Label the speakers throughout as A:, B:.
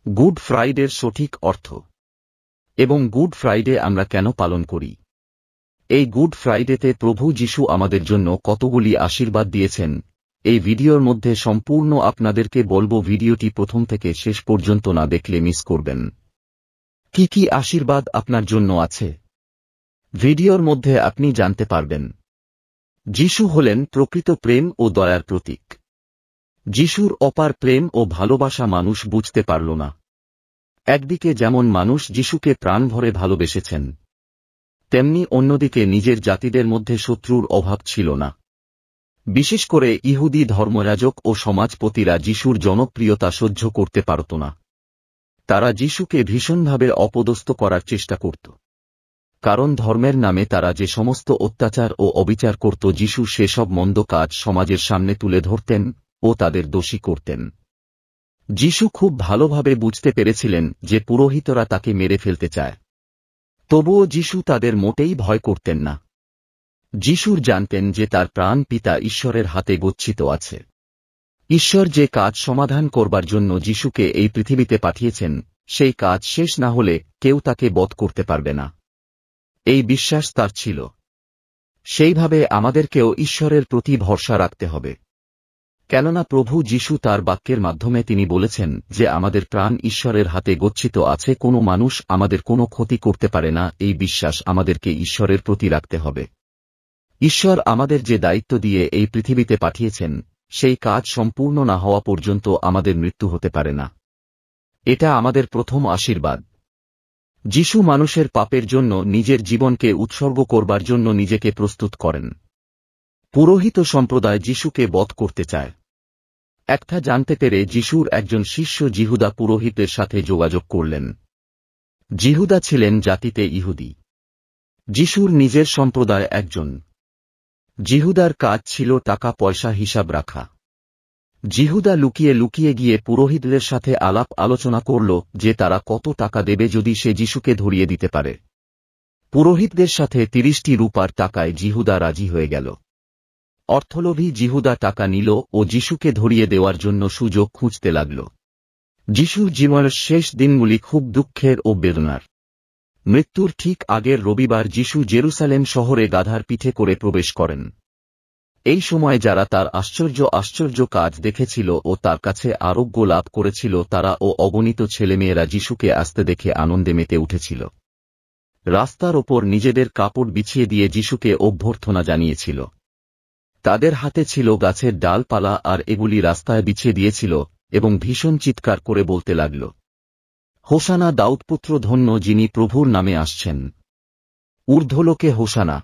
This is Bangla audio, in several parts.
A: গুড ফ্রাইডের সঠিক অর্থ এবং গুড ফ্রাইডে আমরা কেন পালন করি। এই গুড ফ্রাইডেতে প্রভু যিশু আমাদের জন্য কতগুলি আশীর্বাদ দিয়েছেন, এই ভিডিওর মধ্যে সম্পূর্ণ আপনাদেরকে বলবো। ভিডিওটি প্রথম থেকে শেষ পর্যন্ত না দেখলে মিস করবেন। কি কি আশীর্বাদ আপনার জন্য আছে ভিডিওর মধ্যে আপনি জানতে পারবেন। যিশু হলেন প্রকৃত প্রেম ও দয়ার প্রতীক। যিশুর অপার প্রেম ও ভালোবাসা মানুষ বুঝতে পারল না। একদিকে যেমন মানুষ যিশুকে প্রাণ ভরে ভালোবেসেছেন, তেমনি অন্যদিকে নিজের জাতিদের মধ্যে শত্রুর অভাব ছিল না। বিশেষ করে ইহুদি ধর্মযাজক ও সমাজপতিরা যিশুর জনপ্রিয়তা সহ্য করতে পারত না। তারা যিশুকে ভীষণভাবে অপদস্থ করার চেষ্টা করত, কারণ ধর্মের নামে তারা যে সমস্ত অত্যাচার ও অবিচার করত, যিশু সেসব মন্দ কাজ সমাজের সামনে তুলে ধরতেন ও তাদের দোষী করতেন। যিশু খুব ভালোভাবে বুঝতে পেরেছিলেন যে পুরোহিতরা তাকে মেরে ফেলতে চায়, তবুও যিশু তাদের মোটেই ভয় করতেন না। যিশুর জানতেন যে তার প্রাণ পিতা ঈশ্বরের হাতে গচ্ছিত আছে। ঈশ্বর যে কাজ সমাধান করবার জন্য যিশুকে এই পৃথিবীতে পাঠিয়েছেন, সেই কাজ শেষ না হলে কেউ তাকে বধ করতে পারবে না। এই বিশ্বাস তার ছিল। সেইভাবে আমাদেরকেও ঈশ্বরের প্রতি ভরসা রাখতে হবে, কেননা প্রভু যিশু তার বাক্যের মাধ্যমে তিনি বলেছেন যে আমাদের প্রাণ ঈশ্বরের হাতে গচ্ছিত আছে, কোনো মানুষ আমাদের কোনো ক্ষতি করতে পারে না। এই বিশ্বাস আমাদেরকে ঈশ্বরের প্রতি রাখতে হবে। ঈশ্বর আমাদের যে দায়িত্ব দিয়ে এই পৃথিবীতে পাঠিয়েছেন, সেই কাজ সম্পূর্ণ না হওয়া পর্যন্ত আমাদের মৃত্যু হতে পারে না। এটা আমাদের প্রথম আশীর্বাদ। যিশু মানুষের পাপের জন্য নিজের জীবনকে উৎসর্গ করবার জন্য নিজেকে প্রস্তুত করেন। পুরোহিত সম্প্রদায় যিশুকে বধ করতে চায়। একটা জানতে পেরে যিশুর একজন শিষ্য জিহুদা পুরোহিতের সাথে যোগাযোগ করলেন। জিহুদা ছিলেন জাতিতে ইহুদি। যিশুর নিজের সম্প্রদায় একজন। জিহুদার কাজ ছিল টাকা পয়সা হিসাব রাখা। জিহুদা লুকিয়ে লুকিয়ে গিয়ে পুরোহিতদের সাথে আলাপ আলোচনা করল যে তারা কত টাকা দেবে যদি সে যিশুকে ধরিয়ে দিতে পারে। পুরোহিতদের সাথে 30টি রূপার টাকায় জিহুদা রাজি হয়ে গেল। অর্থলোভী জিহুদা টাকা নিল ও যিশুকে ধরিয়ে দেওয়ার জন্য সুযোগ খুঁজতে লাগল। যিশুর জীবনের শেষ দিনগুলি খুব দুঃখের ও বেদনার। মৃত্যুর ঠিক আগের রবিবার যিশু জেরুসালেম শহরে গাধার পিঠে করে প্রবেশ করেন। এই সময় যারা তার আশ্চর্য আশ্চর্য কাজ দেখেছিল ও তার কাছে আরোগ্য লাভ করেছিল, তারা ও অগণিত ছেলেমেয়েরা যিশুকে আসতে দেখে আনন্দে মেতে উঠেছিল। রাস্তার ওপর নিজেদের কাপড় বিছিয়ে দিয়ে যিশুকে অভ্যর্থনা জানিয়েছিল। তাদের হাতে ছিল গাছের ডালপালা আর এগুলি রাস্তায় বিছিয়ে দিয়েছিল এবং ভীষণ চিৎকার করে বলতে লাগল, হোসানা, দাউদপুত্র ধন্য যিনি প্রভুর নামে আসছেন, ঊর্ধ্বলোকে হোসানা।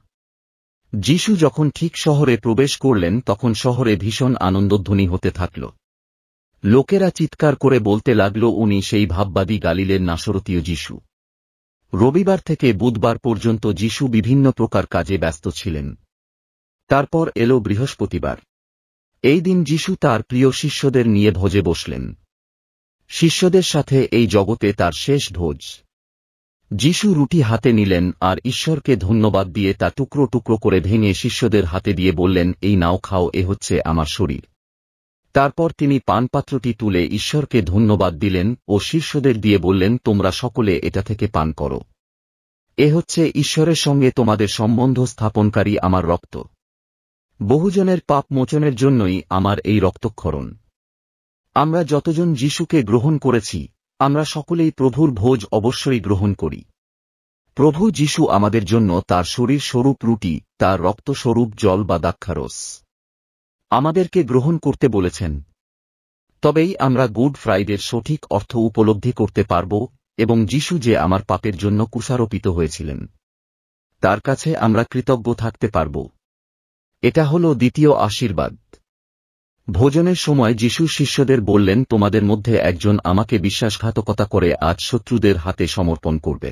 A: যিশু যখন ঠিক শহরে প্রবেশ করলেন তখন শহরে ভীষণ আনন্দধ্বনি হতে থাকল। লোকেরা চিৎকার করে বলতে লাগল, উনি সেই ভাববাদী গালিলের নাসরতীয় যিশু। রবিবার থেকে বুধবার পর্যন্ত যিশু বিভিন্ন প্রকার কাজে ব্যস্ত ছিলেন। তারপর এলো বৃহস্পতিবার। এই দিন যিশু তার প্রিয় শিষ্যদের নিয়ে ভোজে বসলেন। শিষ্যদের সাথে এই জগতে তার শেষ ভোজ। যিশু রুটি হাতে নিলেন আর ঈশ্বরকে ধন্যবাদ দিয়ে তা টুকরো টুকরো করে ভেঙে শিষ্যদের হাতে দিয়ে বললেন, এই নাও, খাও, এ হচ্ছে আমার শরীর। তারপর তিনি পানপাত্রটি তুলে ঈশ্বরকে ধন্যবাদ দিলেন ও শিষ্যদের দিয়ে বললেন, তোমরা সকলে এটা থেকে পান করো। এ হচ্ছে ঈশ্বরের সঙ্গে তোমাদের সম্বন্ধ স্থাপনকারী আমার রক্ত। বহুজনের পাপ মোচনের জন্যই আমার এই রক্তক্ষরণ। আমরা যতজন যিশুকে গ্রহণ করেছি, আমরা সকলেই প্রভুর ভোজ অবশ্যই গ্রহণ করি। প্রভু যিশু আমাদের জন্য তার শরীর স্বরূপ রুটি, তার রক্ত স্বরূপ জল বা দ্রাক্ষারস আমাদেরকে গ্রহণ করতে বলেছেন। তবেই আমরা গুড ফ্রাইডের সঠিক অর্থ উপলব্ধি করতে পারব এবং যিশু যে আমার পাপের জন্য কুশারোপিত হয়েছিলেন, তার কাছে আমরা কৃতজ্ঞ থাকতে পারব। এটা হল দ্বিতীয় আশীর্বাদ। ভোজনের সময় যিশু শিষ্যদের বললেন, তোমাদের মধ্যে একজন আমাকে বিশ্বাসঘাতকতা করে আজ শত্রুদের হাতে সমর্পণ করবে।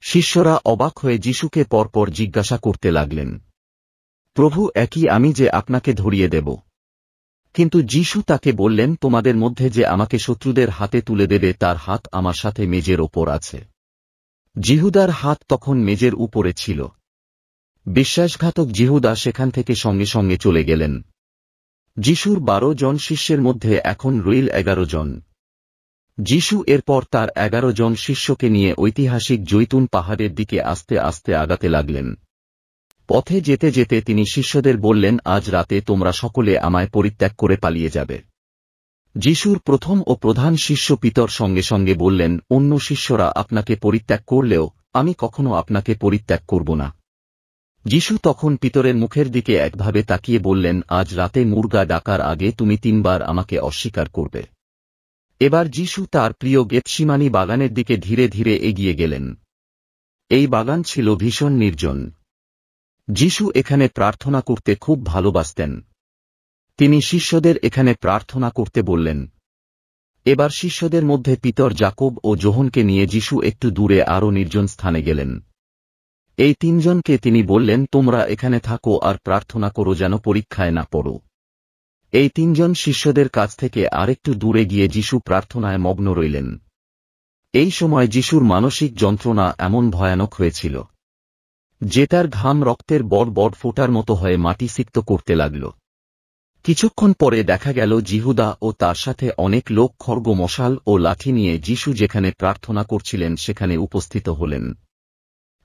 A: শিষ্যরা অবাক হয়ে যিশুকে পরপর জিজ্ঞাসা করতে লাগলেন, প্রভু, একই আমি যে আপনাকে ধরিয়ে দেব? কিন্তু যিশু তাকে বললেন, তোমাদের মধ্যে যে আমাকে শত্রুদের হাতে তুলে দেবে তার হাত আমার সাথে মেজের ওপর আছে। জিহুদার হাত তখন মেজের উপরে ছিল। বিশ্বাসঘাতক জিহুদা সেখান থেকে সঙ্গে সঙ্গে চলে গেলেন। যিশুর 12 জন শিষ্যের মধ্যে এখন রইল 11 জন। যিশু এরপর তার 11 জন শিষ্যকে নিয়ে ঐতিহাসিক জৈতুন পাহাড়ের দিকে আস্তে আস্তে আগাতে লাগলেন। পথে যেতে যেতে তিনি শিষ্যদের বললেন, আজ রাতে তোমরা সকলে আমায় পরিত্যাগ করে পালিয়ে যাবে। যিশুর প্রথম ও প্রধান শিষ্য পিতর সঙ্গে সঙ্গে বললেন, অন্য শিষ্যরা আপনাকে পরিত্যাগ করলেও আমি কখনো আপনাকে পরিত্যাগ করব না। যিশু তখন পিতরের মুখের দিকে একভাবে তাকিয়ে বললেন, আজ রাতে মুর্গা ডাকার আগে তুমি 3 বার আমাকে অস্বীকার করবে। এবার যিশু তার প্রিয় গেতসিমানি বাগানের দিকে ধীরে ধীরে এগিয়ে গেলেন। এই বাগান ছিল ভীষণ নির্জন। যিশু এখানে প্রার্থনা করতে খুব ভালোবাসতেন। তিনি শিষ্যদের এখানে প্রার্থনা করতে বললেন। এবার শিষ্যদের মধ্যে পিতর, যাকব ও যোহনকে নিয়ে যিশু একটু দূরে আরও নির্জন স্থানে গেলেন। এই 3 জনকে তিনি বললেন, তোমরা এখানে থাকো আর প্রার্থনা করো যেন পরীক্ষায় না পড়ো। এই 3 জন শিষ্যদের কাছ থেকে আরেকটু দূরে গিয়ে যিশু প্রার্থনায় মগ্ন রইলেন। এই সময় যিশুর মানসিক যন্ত্রণা এমন ভয়ানক হয়েছিল যে তার ঘাম রক্তের বড় বড় ফোঁটার মতো হয়ে মাটি সিক্ত করতে লাগল। কিছুক্ষণ পরে দেখা গেল জিহুদা ও তার সাথে অনেক লোক খড়গ, মশাল ও লাঠি নিয়ে যিশু যেখানে প্রার্থনা করছিলেন সেখানে উপস্থিত হলেন।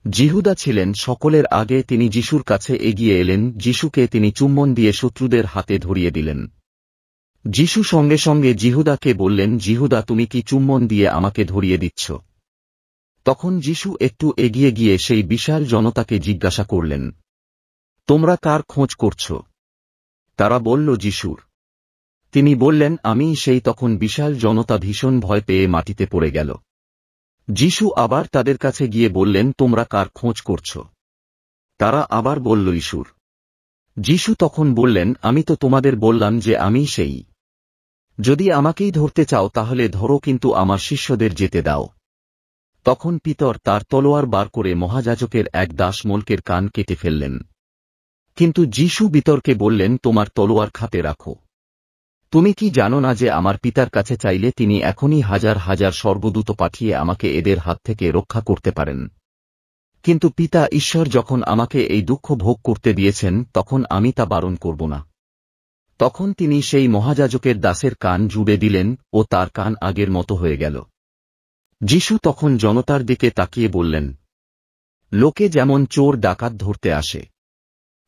A: জিহুদা ছিলেন সকলের আগে। তিনি যিশুর কাছে এগিয়ে এলেন। যিশুকে তিনি চুম্বন দিয়ে শত্রুদের হাতে ধরিয়ে দিলেন। যিশু সঙ্গে সঙ্গে জিহুদাকে বললেন, জিহুদা, তুমি কি চুম্বন দিয়ে আমাকে ধরিয়ে দিচ্ছ? তখন যিশু একটু এগিয়ে গিয়ে সেই বিশাল জনতাকে জিজ্ঞাসা করলেন, তোমরা কার খোঁজ করছ? তারা বলল, যিশুর। তিনি বললেন, আমি সেই। তখন বিশাল জনতা ভীষণ ভয় পেয়ে মাটিতে পড়ে গেল। যিশু আবার তাদের কাছে গিয়ে বললেন, তোমরা কার খোঁজ করছ? তারা আবার বলল, ঈশ্বর। যিশু তখন বললেন, আমি তো তোমাদের বললাম যে আমি সেই। যদি আমাকেই ধরতে চাও তাহলে ধরো, কিন্তু আমার শিষ্যদের যেতে দাও। তখন পিতর তার তলোয়ার বার করে মহাযাজকের এক দাসমোলকের কান কেটে ফেললেন। কিন্তু যিশু পিতরকে বললেন, তোমার তলোয়ার খাতে রাখো। তুমি কি জানো না যে আমার পিতার কাছে চাইলে তিনি এখনই হাজার হাজার স্বর্গদূত পাঠিয়ে আমাকে এদের হাত থেকে রক্ষা করতে পারেন? কিন্তু পিতা ঈশ্বর যখন আমাকে এই দুঃখ ভোগ করতে দিয়েছেন তখন আমি তা বারণ করব না। তখন তিনি সেই মহাযাজকের দাসের কান জুড়ে দিলেন ও তার কান আগের মতো হয়ে গেল। যিশু তখন জনতার দিকে তাকিয়ে বললেন, লোকে যেমন চোর ডাকাত ধরতে আসে,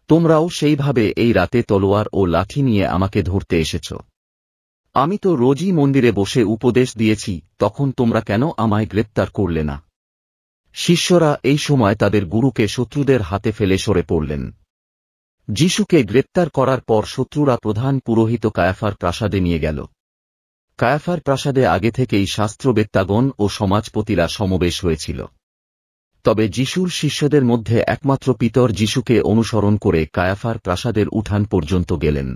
A: তোমরাও সেইভাবে এই রাতে তলোয়ার ও লাঠি নিয়ে আমাকে ধরতে এসেছ। আমি তো রোজই মন্দিরে বসে উপদেশ দিয়েছি, তখন তোমরা কেন আমায় গ্রেপ্তার করলে না? শিষ্যরা এই সময় তাদের গুরুকে শত্রুদের হাতে ফেলে সরে পড়লেন। যিশুকে গ্রেপ্তার করার পর শত্রুরা প্রধান পুরোহিত কায়াফার প্রাসাদে নিয়ে গেল। কায়াফার প্রাসাদে আগে থেকেই শাস্ত্রবেত্তাগণ ও সমাজপতিরা সমাবেশ হয়েছিল। তবে যিশুর শিষ্যদের মধ্যে একমাত্র পিতর যিশুকে অনুসরণ করে কায়াফার প্রাসাদের উঠান পর্যন্ত গেলেন।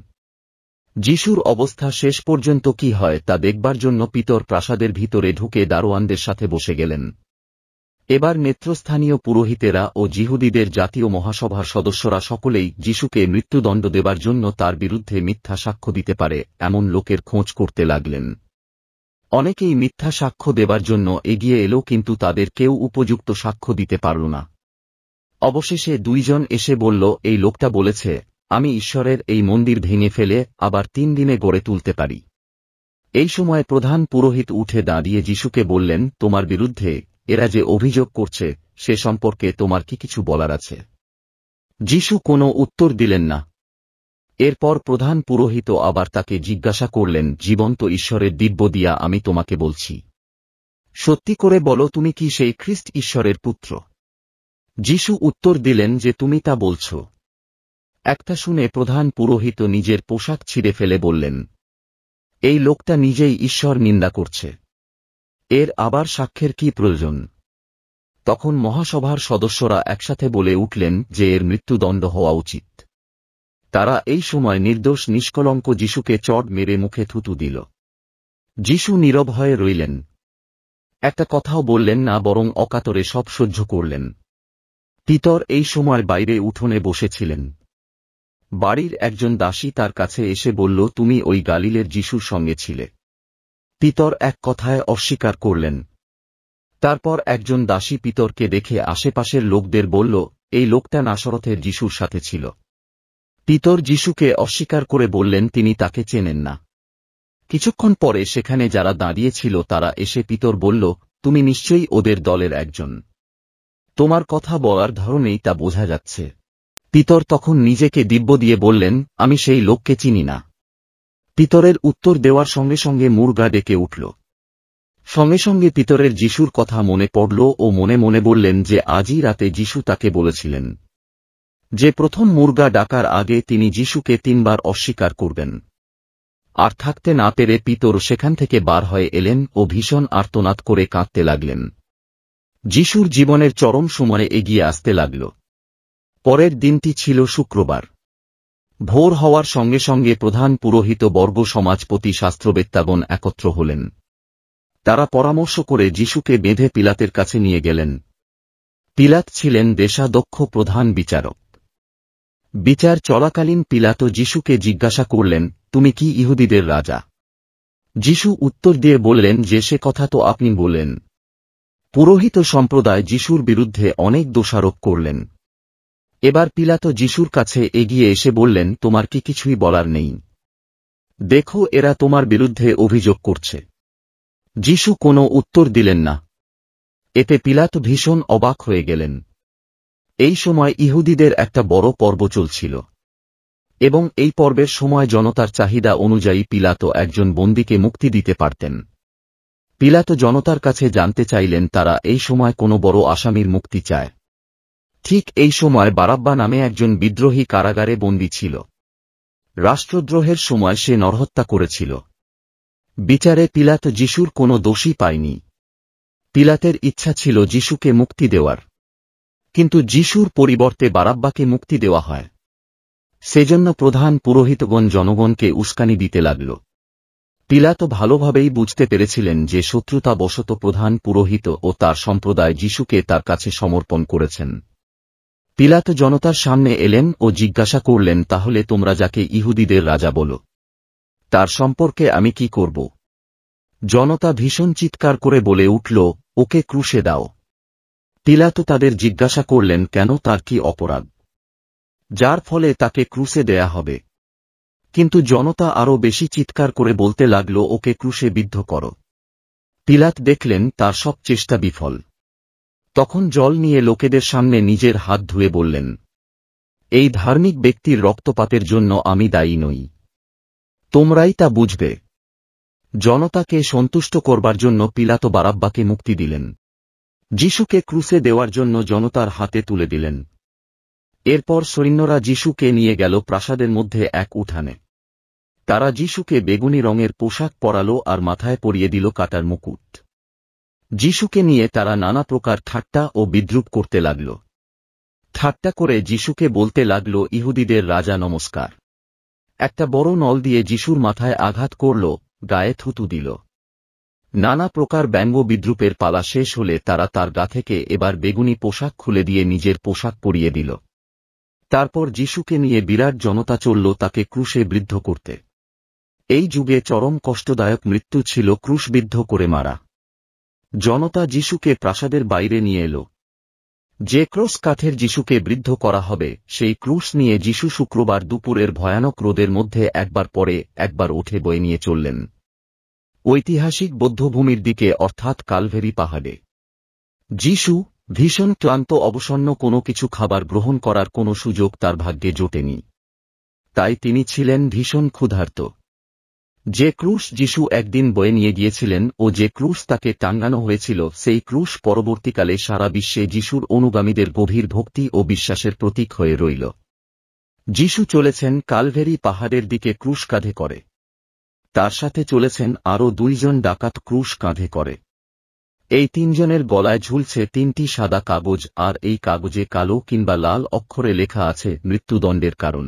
A: যিশুর অবস্থা শেষ পর্যন্ত কি হয় তা দেখবার জন্য পিতর প্রাসাদের ভিতরে ঢুকে দারোয়ানদের সাথে বসে গেলেন। এবার নেতৃস্থানীয় পুরোহিতেরা ও যিহুদীদের জাতীয় মহাসভার সদস্যরা সকলেই যিশুকে মৃত্যুদণ্ড দেবার জন্য তার বিরুদ্ধে মিথ্যা সাক্ষ্য দিতে পারে এমন লোকের খোঁজ করতে লাগলেন। অনেকেই মিথ্যা সাক্ষ্য দেবার জন্য এগিয়ে এলো, কিন্তু তাদের কেউ উপযুক্ত সাক্ষ্য দিতে পারল না। অবশেষে 2 জন এসে বলল, এই লোকটা বলেছে, আমি ঈশ্বরের এই মন্দির ভেঙে ফেলে আবার 3 দিনে গড়ে তুলতে পারি। এই সময় প্রধান পুরোহিত উঠে দাঁড়িয়ে যিশুকে বললেন, তোমার বিরুদ্ধে এরা যে অভিযোগ করছে সে সম্পর্কে তোমার কি কিছু বলার আছে? যিশু কোনো উত্তর দিলেন না। এরপর প্রধান পুরোহিত আবার তাকে জিজ্ঞাসা করলেন, জীবন্ত ঈশ্বরের দিব্য দিয়া আমি তোমাকে বলছি, সত্যি করে বলো, তুমি কি সেই খ্রিস্ট, ঈশ্বরের পুত্র? যিশু উত্তর দিলেন যে তুমি তা বলছ। একটা শুনে প্রধান পুরোহিত নিজের পোশাক ছিঁড়ে ফেলে বললেন, এই লোকটা নিজেই ঈশ্বর নিন্দা করছে, এর আবার সাক্ষ্যের কি প্রয়োজন? তখন মহাসভার সদস্যরা একসাথে বলে উঠলেন যে এর মৃত্যুদণ্ড হওয়া উচিত। তারা এই সময় নির্দোষ নিষ্কলঙ্ক যিশুকে চড় মেরে মুখে থুতু দিল। যিশু নীরব হয়ে রইলেন। একটা কথাও বললেন না, বরং অকাতরে সব সহ্য করলেন। পিতর এই সময় বাইরে উঠোনে বসেছিলেন। বাড়ির একজন দাসী তার কাছে এসে বলল, তুমি ওই গালিলের যিশুর সঙ্গে ছিলে। পিতর এক কথায় অস্বীকার করলেন। তারপর একজন দাসী পিতরকে দেখে আশেপাশের লোকদের বলল, এই লোকটা নাসরথের যিশুর সাথে ছিল। পিতর যিশুকে অস্বীকার করে বললেন তিনি তাকে চেনেন না। কিছুক্ষণ পরে সেখানে যারা দাঁড়িয়েছিল তারা এসে পিতর বলল, তুমি নিশ্চয়ই ওদের দলের একজন। তোমার কথা বলার ধরনেই তা বোঝা যাচ্ছে। পিতর তখন নিজেকে দিব্য দিয়ে বললেন, আমি সেই লোককে চিনি না। পিতরের উত্তর দেওয়ার সঙ্গে সঙ্গে মুর্গা ডেকে উঠল। সঙ্গে সঙ্গে পিতরের যিশুর কথা মনে পড়ল ও মনে মনে বললেন যে আজই রাতে যিশু তাকে বলেছিলেন যে প্রথম মুর্গা ডাকার আগে তিনি যিশুকে 3 বার অস্বীকার করবেন। আর থাকতে না পেরে পিতর সেখান থেকে বার হয়ে এলেন ও ভীষণ আর্তনাদ করে কাঁদতে লাগলেন। যিশুর জীবনের চরম সময়ে এগিয়ে আসতে লাগল। পরের দিনটি ছিল শুক্রবার। ভোর হওয়ার সঙ্গে সঙ্গে প্রধান পুরোহিত বর্গ সমাজপতি শাস্ত্রবেত্তাগণ একত্র হলেন। তারা পরামর্শ করে যিশুকে বেঁধে পিলাতের কাছে নিয়ে গেলেন। পিলাত ছিলেন দেশাধ্যক্ষ প্রধান বিচারক। বিচার চলাকালীন পিলাত যিশুকে জিজ্ঞাসা করলেন, তুমি কি ইহুদিদের রাজা? যিশু উত্তর দিয়ে বললেন যে সে কথা তো আপনি বললেন। পুরোহিত সম্প্রদায় যিশুর বিরুদ্ধে অনেক দোষারোপ করলেন। এবার পিলাত যিশুর কাছে এগিয়ে এসে বললেন, তোমার কি কিছুই বলার নেই? দেখো এরা তোমার বিরুদ্ধে অভিযোগ করছে। যিশু কোনো উত্তর দিলেন না। এতে পিলাত ভীষণ অবাক হয়ে গেলেন। এই সময় ইহুদিদের একটা বড় পর্ব চলছিল এবং এই পর্বের সময় জনতার চাহিদা অনুযায়ী পিলাত একজন বন্দীকে মুক্তি দিতে পারতেন। পিলাত জনতার কাছে জানতে চাইলেন তারা এই সময় কোনো বড় আসামির মুক্তি চায়। ঠিক এই সময় বারাব্বা নামে একজন বিদ্রোহী কারাগারে বন্দী ছিল। রাষ্ট্রদ্রোহের সময় সে নরহত্যা করেছিল। বিচারে পিলাত যিশুর কোনো দোষী পায়নি। পিলাতের ইচ্ছা ছিল যিশুকে মুক্তি দেওয়ার, কিন্তু যিশুর পরিবর্তে বারাব্বাকে মুক্তি দেওয়া হয়। সেজন্য প্রধান পুরোহিতগণ জনগণকে উস্কানি দিতে লাগল। পিলাত ভালোভাবেই বুঝতে পেরেছিলেন যে শত্রুতাবশত প্রধান পুরোহিত ও তার সম্প্রদায় যিশুকে তার কাছে সমর্পণ করেছেন। পিলাত জনতার সামনে এলেন ও জিজ্ঞাসা করলেন, তাহলে তোমরা যাকে ইহুদিদের রাজা বলো তার সম্পর্কে আমি কি করব? জনতা ভীষণ চিৎকার করে বলে উঠল, ওকে ক্রুশে দাও। পিলাত তাদের জিজ্ঞাসা করলেন, কেন, তার কি অপরাধ যার ফলে তাকে ক্রুশে দেয়া হবে? কিন্তু জনতা আরও বেশি চিৎকার করে বলতে লাগল, ওকে ক্রুশে বিদ্ধ করো। পিলাত দেখলেন তার সব চেষ্টা বিফল। তখন জল নিয়ে লোকেদের সামনে নিজের হাত ধুয়ে বললেন, এই ধার্মিক ব্যক্তির রক্তপাতের জন্য আমি দায়ী নই। তোমরাই তা বুঝবে। জনতাকে সন্তুষ্ট করবার জন্য পিলাত বারাব্বাকে মুক্তি দিলেন। যিশুকে ক্রুশে দেওয়ার জন্য জনতার হাতে তুলে দিলেন। এরপর সৈন্যরা যিশুকে নিয়ে গেল প্রাসাদের মধ্যে এক উঠানে। তারা যিশুকে বেগুনি রঙের পোশাক পরালো আর মাথায় পরিয়ে দিল কাটার মুকুট। যিশুকে নিয়ে তারা নানা প্রকার ঠাট্টা ও বিদ্রূপ করতে লাগল। ঠাট্টা করে যিশুকে বলতে লাগল, ইহুদিদের রাজা নমস্কার। একটা বড় নল দিয়ে যিশুর মাথায় আঘাত করল, গায়ে থুতু দিল। নানা প্রকার ব্যঙ্গ বিদ্রূপের পালা শেষ হলে তারা তার গা থেকে এবার বেগুনি পোশাক খুলে দিয়ে নিজের পোশাক পরিয়ে দিল। তারপর যিশুকে নিয়ে বিরাট জনতা চলল তাকে ক্রুশে বিদ্ধ করতে। এই যুগে চরম কষ্টদায়ক মৃত্যু ছিল ক্রুশবিদ্ধ করে মারা। জনতা যিশুকে প্রাসাদের বাইরে নিয়ে এল। যে ক্রুশ কাঠের যিশুকে বিদ্ধ করা হবে সেই ক্রুশ নিয়ে যিশু শুক্রবার দুপুরের ভয়ানক রোদের মধ্যে একবার পরে একবার উঠে বয়ে নিয়ে চললেন ঐতিহাসিক বৌদ্ধভূমির দিকে, অর্থাৎ কালভেরি পাহাড়ে। যিশু ভীষণ ক্লান্ত, অবসন্ন, কোনো কিছু খাবার গ্রহণ করার কোনো সুযোগ তার ভাগ্যে জোটেনি। তাই তিনি ছিলেন ভীষণ ক্ষুধার্ত। যে ক্রুশ যিশু একদিন বয়ে নিয়ে গিয়েছিলেন ও যে ক্রুশ তাকে টাঙ্গানো হয়েছিল সেই ক্রুশ পরবর্তীকালে সারা বিশ্বে যিশুর অনুগামীদের গভীর ভক্তি ও বিশ্বাসের প্রতীক হয়ে রইল। যিশু চলেছেন কালভেরি পাহাড়ের দিকে ক্রুশ কাঁধে করে। তার সাথে চলেছেন আরও 2 জন ডাকাত ক্রুশ কাঁধে করে। এই 3 জনের গলায় ঝুলছে 3টি সাদা কাগজ, আর এই কাগজে কালো কিংবা লাল অক্ষরে লেখা আছে মৃত্যুদণ্ডের কারণ।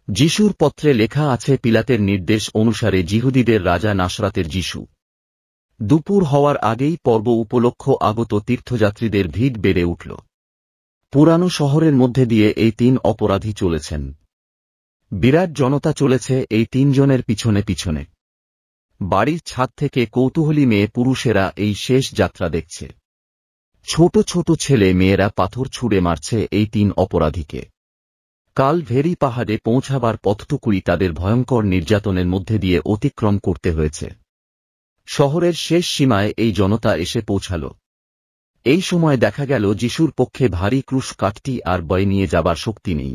A: যিশুর পত্রে লেখা আছে পিলাতের নির্দেশ অনুসারে ইহুদিদের রাজা নাসরাতের যিশু। দুপুর হওয়ার আগেই পর্ব উপলক্ষ আগত তীর্থযাত্রীদের ভিড় বেড়ে উঠল। পুরানো শহরের মধ্যে দিয়ে এই 3 অপরাধী চলেছেন। বিরাট জনতা চলেছে এই 3 জনের পিছনে পিছনে। বাড়ির ছাদ থেকে কৌতূহলী মেয়ে পুরুষেরা এই শেষ যাত্রা দেখছে। ছোট ছোট ছেলে মেয়েরা পাথর ছুঁড়ে মারছে এই 3 অপরাধীকে। কালভেরি পাহাড়ে পৌঁছাবার পথটুকুই তাদের ভয়ঙ্কর নির্যাতনের মধ্যে দিয়ে অতিক্রম করতে হয়েছে। শহরের শেষ সীমায় এই জনতা এসে পৌঁছাল। এই সময় দেখা গেল যিশুর পক্ষে ভারী ক্রুশ কাঠটি আর বয়ে নিয়ে যাবার শক্তি নেই।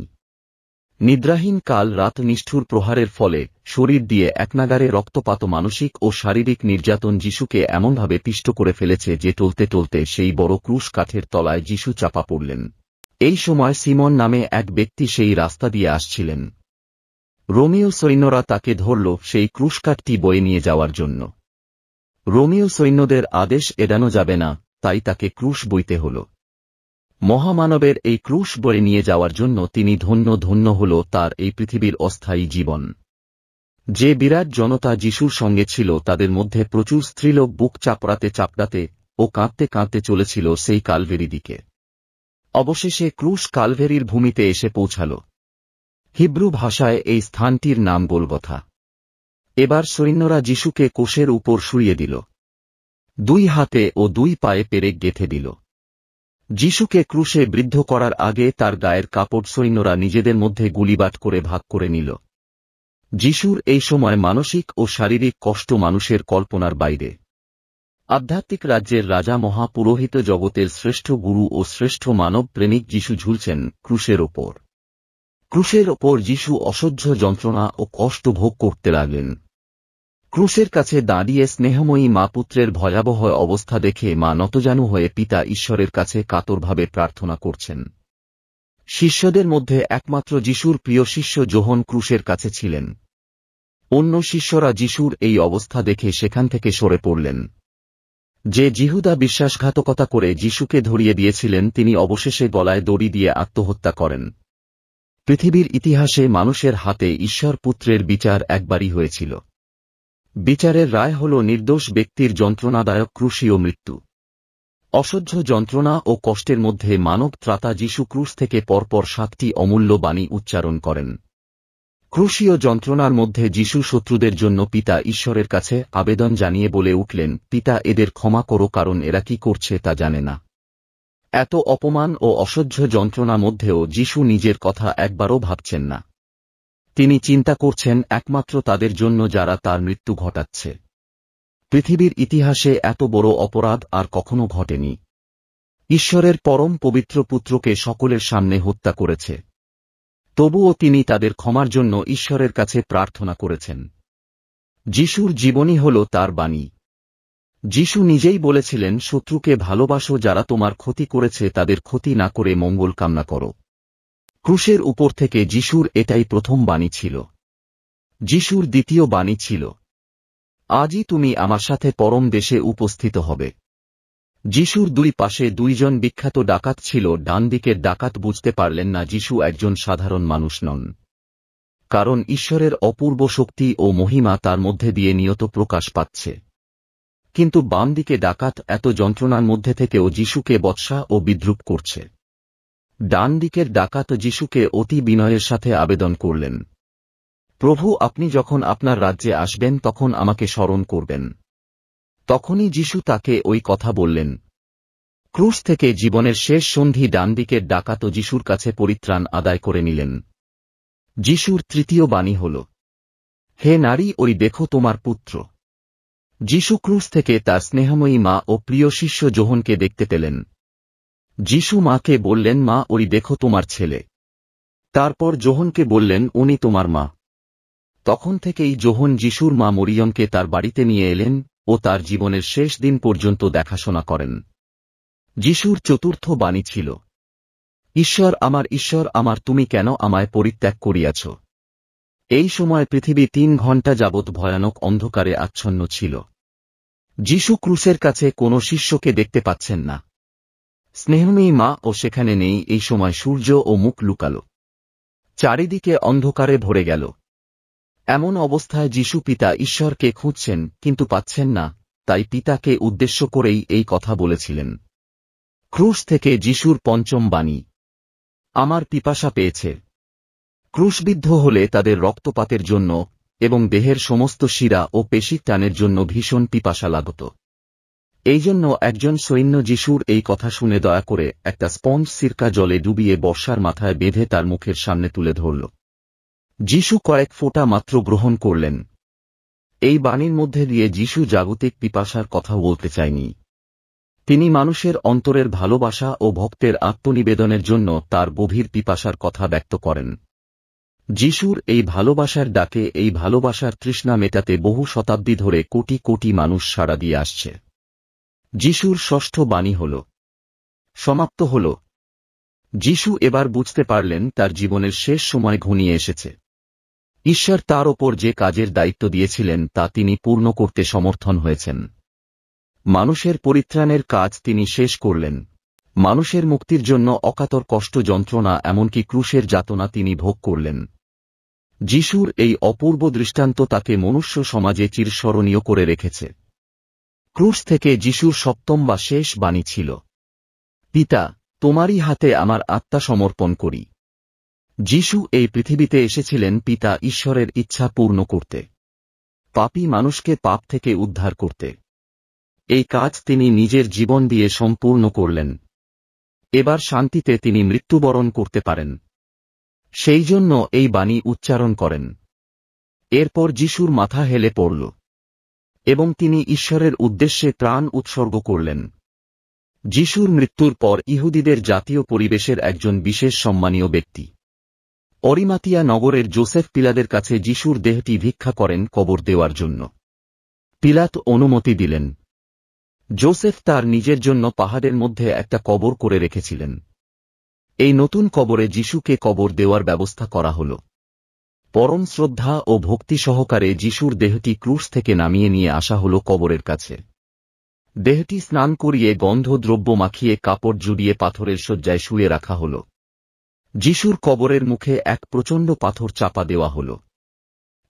A: নিদ্রাহীন কাল রাত নিষ্ঠুর প্রহারের ফলে শরীর দিয়ে একনাগারে রক্তপাত, মানসিক ও শারীরিক নির্যাতন যিশুকে এমনভাবে পিষ্ট করে ফেলেছে যে টলতে টলতে সেই বড় ক্রুশ কাঠের তলায় যিশু চাপা পড়লেন। এই সময় সিমন নামে এক ব্যক্তি সেই রাস্তা দিয়ে আসছিলেন। রোমীয় সৈন্যরা তাকে ধরল সেই ক্রুশ কাঠটি বয়ে নিয়ে যাওয়ার জন্য। রোমীয় সৈন্যদের আদেশ এড়ানো যাবে না, তাই তাকে ক্রুশ বইতে হল। মহামানবের এই ক্রুশ বয়ে নিয়ে যাওয়ার জন্য তিনি ধন্য ধন্য হল তার এই পৃথিবীর অস্থায়ী জীবন। যে বিরাট জনতা যিশুর সঙ্গে ছিল তাদের মধ্যে প্রচুর স্ত্রীলোক বুক চাপড়াতে চাপড়াতে ও কাঁদতে কাঁদতে চলেছিল সেই কালভেরি দিকে। অবশেষে ক্রুশ কালভেরির ভূমিতে এসে পৌঁছাল। হিব্রু ভাষায় এই স্থানটির নাম গোলগথা। এবার সৈন্যরা যিশুকে কোষের উপর শুইয়ে দিল। দুই হাতে ও দুই পায়ে পেরেক গেঁথে দিল। যিশুকে ক্রুশে বিদ্ধ করার আগে তার গায়ের কাপড় সৈন্যরা নিজেদের মধ্যে গুলিবাট করে ভাগ করে নিল। যিশুর এই সময় মানসিক ও শারীরিক কষ্ট মানুষের কল্পনার বাইরে। আধ্যাত্মিক রাজ্যের রাজা, মহাপুরোহিত, জগতের শ্রেষ্ঠ গুরু ও শ্রেষ্ঠ মানব প্রেমিক যিশু ঝুলছেন ক্রুশের ওপর। ক্রুশের ওপর যিশু অসহ্য যন্ত্রণা ও কষ্ট ভোগ করতে লাগলেন। ক্রুশের কাছে দাঁড়িয়ে স্নেহময়ী মা পুত্রের ভয়াবহ অবস্থা দেখে মা নতজানু হয়ে পিতা ঈশ্বরের কাছে কাতরভাবে প্রার্থনা করছেন। শিষ্যদের মধ্যে একমাত্র যিশুর প্রিয় শিষ্য যোহন ক্রুশের কাছে ছিলেন। অন্য শিষ্যরা যিশুর এই অবস্থা দেখে সেখান থেকে সরে পড়লেন। যে জিহুদা বিশ্বাসঘাতকতা করে যিশুকে ধরিয়ে দিয়েছিলেন তিনি অবশেষে গলায় দড়ি দিয়ে আত্মহত্যা করেন। পৃথিবীর ইতিহাসে মানুষের হাতে ঈশ্বর পুত্রের বিচার একবারই হয়েছিল। বিচারের রায় হল নির্দোষ ব্যক্তির যন্ত্রণাদায়ক ক্রুশীয় মৃত্যু। অসহ্য যন্ত্রণা ও কষ্টের মধ্যে মানব ত্রাতা যিশু ক্রুশ থেকে পরপর 7টি অমূল্য বাণী উচ্চারণ করেন। ক্রুশীয় যন্ত্রণার মধ্যে যিশু শত্রুদের জন্য পিতা ঈশ্বরের কাছে আবেদন জানিয়ে বলে উঠলেন, পিতা, এদের ক্ষমা করো, কারণ এরা কি করছে তা জানে না। এত অপমান ও অসহ্য যন্ত্রণা মধ্যেও যিশু নিজের কথা একবারও ভাবছেন না। তিনি চিন্তা করছেন একমাত্র তাদের জন্য যারা তার মৃত্যু ঘটাচ্ছে। পৃথিবীর ইতিহাসে এত বড় অপরাধ আর কখনো ঘটেনি। ঈশ্বরের পরম পবিত্র পুত্রকে সকলের সামনে হত্যা করেছে। তবুও তিনি তাদের ক্ষমার জন্য ঈশ্বরের কাছে প্রার্থনা করেছেন। যিশুর জীবনী হল তার বাণী। যিশু নিজেই বলেছিলেন, শত্রুকে ভালোবাসো, যারা তোমার ক্ষতি করেছে তাদের ক্ষতি না করে মঙ্গল কামনা করো। ক্রুশের উপর থেকে যিশুর এটাই প্রথম বাণী ছিল। যিশুর দ্বিতীয় বাণী ছিল, আজই তুমি আমার সাথে পরম দেশে উপস্থিত হবে। যিশুর দুই পাশে দুইজন বিখ্যাত ডাকাত ছিল। ডান দিকের ডাকাত বুঝতে পারলেন না যিশু একজন সাধারণ মানুষ নন, কারণ ঈশ্বরের অপূর্ব শক্তি ও মহিমা তার মধ্যে দিয়ে নিয়ত প্রকাশ পাচ্ছে। কিন্তু বাম দিকে ডাকাত এত যন্ত্রণার মধ্যে থেকেও যিশুকে বৎসা ও বিদ্রূপ করছে। ডান দিকের ডাকাত যিশুকে অতি বিনয়ের সাথে আবেদন করলেন, প্রভু, আপনি যখন আপনার রাজ্যে আসবেন তখন আমাকে স্মরণ করবেন। তখনই যিশু তাকে ওই কথা বললেন। ক্রুশ থেকে জীবনের শেষ সন্ধি ডান দিকের ডাকাত যিশুর কাছে পরিত্রাণ আদায় করে নিলেন। যিশুর তৃতীয় বাণী হল, হে নারী, ওই দেখো তোমার পুত্র। যিশু ক্রুশ থেকে তার স্নেহময়ী মা ও প্রিয় শিষ্য যোহনকে দেখতে পেলেন। যিশু মাকে বললেন, মা, ওই দেখো তোমার ছেলে। তারপর যোহনকে বললেন, উনি তোমার মা। তখন থেকেই যোহন যিশুর মা মরিয়মকে তার বাড়িতে নিয়ে এলেন ও তার জীবনের শেষ দিন পর্যন্ত দেখাশোনা করেন। যিশুর চতুর্থ বাণী ছিল, ঈশ্বর আমার, তুমি কেন আমায় পরিত্যাগ করিয়াছ? এই সময় পৃথিবী 3 ঘণ্টা যাবৎ ভয়ানক অন্ধকারে আচ্ছন্ন ছিল। যিশু ক্রুশের কাছে কোনো শিষ্যকে দেখতে পাচ্ছেন না। স্নেহময়ী মা ও সেখানে নেই। এই সময় সূর্য ও মুখ লুকাল। চারিদিকে অন্ধকারে ভরে গেল। এমন অবস্থায় যিশু পিতা ঈশ্বরকে খুঁজছেন, কিন্তু পাচ্ছেন না। তাই পিতাকে উদ্দেশ্য করেই এই কথা বলেছিলেন। ক্রুশ থেকে যিশুর পঞ্চম বাণী, আমার পিপাসা পেয়েছে। ক্রুশবিদ্ধ হলে তাদের রক্তপাতের জন্য এবং দেহের সমস্ত শিরা ও পেশি টানের জন্য ভীষণ পিপাসা লাগত। এই জন্য একজন সৈন্য যিশুর এই কথা শুনে দয়া করে একটা স্পঞ্জ সিরকা জলে ডুবিয়ে বর্ষার মাথায় বেঁধে তার মুখের সামনে তুলে ধরল। যিশু কয়েক ফোঁটা মাত্র গ্রহণ করলেন। এই বাণীর মধ্যে দিয়ে যিশু জাগতিক পিপাসার কথা বলতে চায়নি। তিনি মানুষের অন্তরের ভালোবাসা ও ভক্তের আত্মনিবেদনের জন্য তার গভীর পিপাসার কথা ব্যক্ত করেন। যিশুর এই ভালোবাসার ডাকে, এই ভালোবাসার তৃষ্ণা মেটাতে বহু শতাব্দী ধরে কোটি কোটি মানুষ সাড়া দিয়ে আসছে। যিশুর ষষ্ঠ বাণী হল সমাপ্ত হল। যিশু এবার বুঝতে পারলেন তার জীবনের শেষ সময় ঘনিয়ে এসেছে। ঈশ্বর তার ওপর যে কাজের দায়িত্ব দিয়েছিলেন তা তিনি পূর্ণ করতে সমর্থন হয়েছেন। মানুষের পরিত্রাণের কাজ তিনি শেষ করলেন। মানুষের মুক্তির জন্য অকাতর কষ্ট, যন্ত্রণা, এমনকি ক্রুশের যাতনা তিনি ভোগ করলেন। যিশুর এই অপূর্ব দৃষ্টান্ত তাকে মনুষ্য সমাজে চিরস্মরণীয় করে রেখেছে। ক্রুশ থেকে যিশুর সপ্তম বা শেষ বাণী ছিল, পিতা, তোমারই হাতে আমার আত্মা সমর্পণ করি। যিশু এই পৃথিবীতে এসেছিলেন পিতা ঈশ্বরের ইচ্ছা পূর্ণ করতে, পাপী মানুষকে পাপ থেকে উদ্ধার করতে। এই কাজ তিনি নিজের জীবন দিয়ে সম্পূর্ণ করলেন। এবার শান্তিতে তিনি মৃত্যুবরণ করতে পারেন। সেই জন্য এই বাণী উচ্চারণ করেন। এরপর যিশুর মাথা হেলে পড়ল এবং তিনি ঈশ্বরের উদ্দেশ্যে প্রাণ উৎসর্গ করলেন। যিশুর মৃত্যুর পর ইহুদিদের জাতীয় পরিবেশের একজন বিশেষ সম্মানীয় ব্যক্তি, অরিমাতিয়া নগরের যোসেফ, পিলাতের কাছে যিশুর দেহটি ভিক্ষা করেন কবর দেওয়ার জন্য। পিলাত অনুমতি দিলেন। যোসেফ তার নিজের জন্য পাহাড়ের মধ্যে একটা কবর করে রেখেছিলেন। এই নতুন কবরে যিশুকে কবর দেওয়ার ব্যবস্থা করা হল। পরম শ্রদ্ধা ও ভক্তি সহকারে যিশুর দেহটি ক্রুশ থেকে নামিয়ে নিয়ে আসা হল কবরের কাছে। দেহটি স্নান করিয়ে গন্ধ দ্রব্য মাখিয়ে কাপড় জুড়িয়ে পাথরের শয্যায় শুয়ে রাখা হল। যিশুর কবরের মুখে এক প্রচণ্ড পাথর চাপা দেওয়া হল।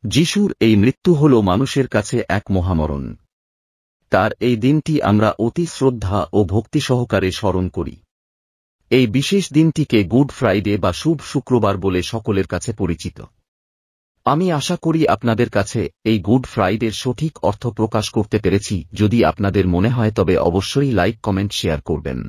A: যিশুর এই মৃত্যু হল মানুষের কাছে এক মহামরণ। তার এই দিনটি আমরা অতি শ্রদ্ধা ও ভক্তি সহকারে স্মরণ করি। এই বিশেষ দিনটিকে গুড ফ্রাইডে বা শুভ শুক্রবার বলে সকলের কাছে পরিচিত। আমি আশা করি আপনাদের কাছে এই গুড ফ্রাইডের সঠিক অর্থ প্রকাশ করতে পেরেছি। যদি আপনাদের মনে হয় তবে অবশ্যই লাইক, কমেন্ট, শেয়ার করবেন।